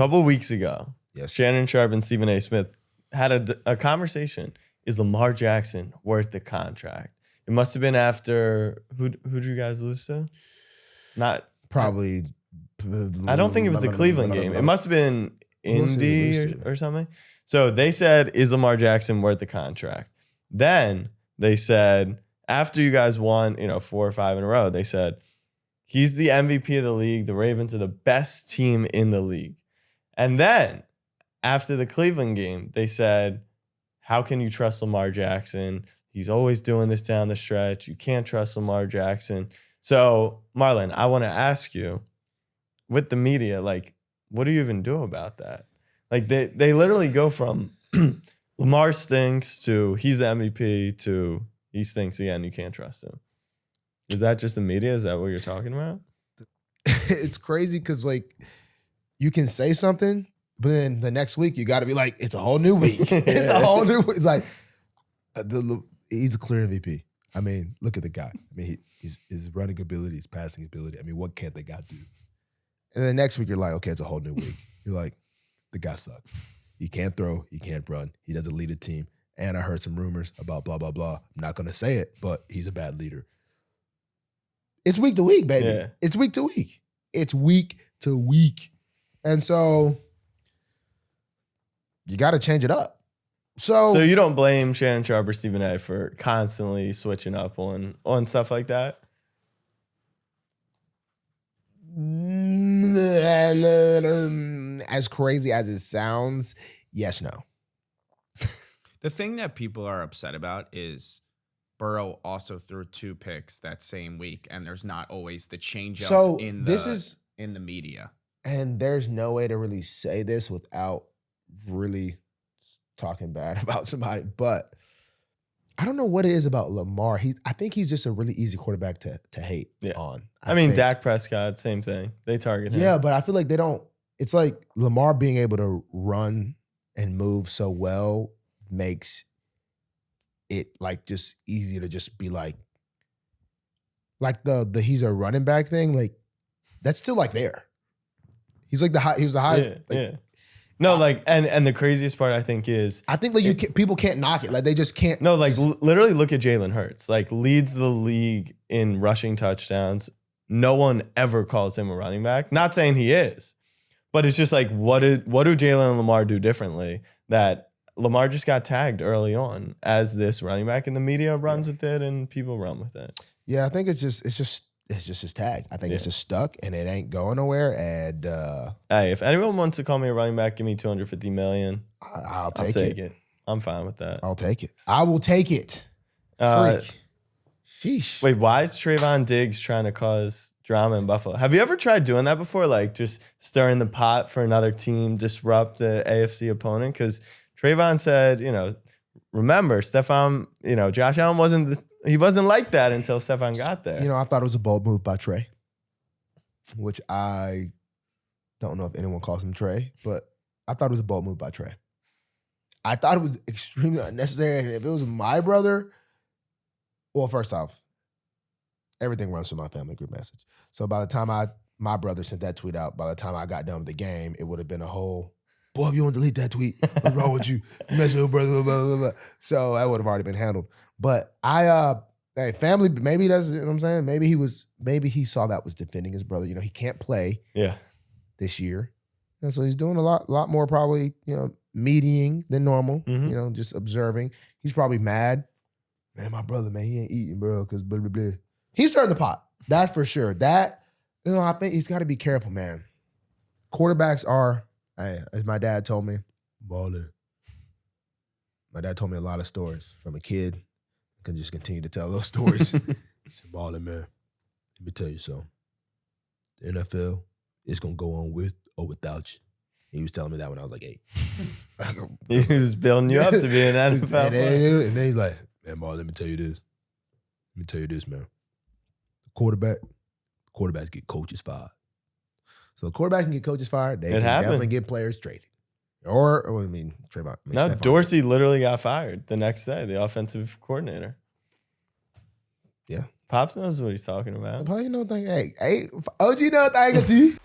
couple weeks ago, Yes. Shannon Sharp and Stephen A. Smith had a conversation. Is Lamar Jackson worth the contract? It must have been after who'd you guys lose to? Not Probably. I don't think it was the Cleveland game. It must have been Indy or something. So they said, is Lamar Jackson worth the contract? Then they said, after you guys won, 4 or 5 in a row, they said, he's the MVP of the league. The Ravens are the best team in the league. And then after the Cleveland game, they said, how can you trust Lamar Jackson? He's always doing this down the stretch. You can't trust Lamar Jackson. So, Marlon, I want to ask you, with the media, like, what do you even do about that? Like, they literally go from Lamar stinks to he's the MVP to he stinks again, you can't trust him. Is that just the media? Is that what you're talking about? It's crazy because, like, you can say something, but then the next week you got to be like, it's a whole new week. It's a whole new week. It's like, he's a clear MVP. I mean, look at the guy. I mean, his running ability, his passing ability. I mean, what can't the guy do? And then next week you're like, okay, it's a whole new week. You're like, the guy sucks. He can't throw. He can't run. He doesn't lead a team. And I heard some rumors about blah, blah, blah. I'm not going to say it, but he's a bad leader. It's week to week, baby. Yeah. It's week to week. It's week to week. And so you got to change it up. So you don't blame Shannon Sharp or Stephen A. for constantly switching up on stuff like that? As crazy as it sounds, yes, no. The thing that people are upset about is Burrow also threw 2 picks that same week, and there's not always the change up in the media. And there's no way to really say this without really talking bad about somebody, but I don't know what it is about Lamar. I think he's just a really easy quarterback to hate on. I mean, Dak Prescott, same thing. They target him. Yeah, but I feel like they don't. It's like Lamar being able to run and move so well makes it like just easy to just be like the he's a running back thing. Like that's still like there. He's like he was the highest. Yeah. No, like, and the craziest part I think is people can't knock it. Like they just can't. No, like literally look at Jalen Hurts. Like leads the league in rushing touchdowns. No one ever calls him a running back. Not saying he is, but it's just like what do Jalen and Lamar do differently that Lamar just got tagged early on as this running back, and the media runs with it and people run with it. Yeah, I think it's just his tag. I think it's just stuck and it ain't going nowhere. And hey, if anyone wants to call me a running back, give me $250 million. I'll take it. I'm fine with that. I'll take it. I will take it. Freak. Sheesh. Wait, why is Trayvon Diggs trying to cause drama in Buffalo? Have you ever tried doing that before? Like just stirring the pot for another team, disrupt the AFC opponent? Because Trayvon said, remember, Stephon, Josh Allen wasn't like that until Stephon got there. I thought it was a bold move by Trey, which I don't know if anyone calls him Trey, but I thought it was a bold move by Trey. I thought it was extremely unnecessary. And if it was my brother, well, first off, everything runs through my family group message. So by the time my brother sent that tweet out, by the time I got done with the game, it would have been a whole, boy, if you want to delete that tweet, what's wrong with you? You messing with brother, blah, blah, blah, blah. So that would have already been handled. But family, maybe that's, you know what I'm saying? Maybe he saw that was defending his brother. He can't play this year. And so he's doing a lot more probably, meeting than normal, just observing. He's probably mad. Man, my brother, man, he ain't eating, bro, because blah, blah, blah. He's stirring the pot. That's for sure. That, I think he's got to be careful, man. Quarterbacks are, as my dad told me, baller. My dad told me a lot of stories from a kid. I can just continue to tell those stories. He said, baller, man, let me tell you something. The NFL is going to go on with or without you. He was telling me that when I was like 8. He was building you up to be an NFL player. And then he's like, man, Marlon, let me tell you this. Man. Quarterbacks get coaches fired. So the quarterback can get coaches fired. They can definitely get players traded. Trayvon. No, Dorsey literally got fired the next day, the offensive coordinator. Yeah. Pops knows what he's talking about. Hey, OG knows what I got to you.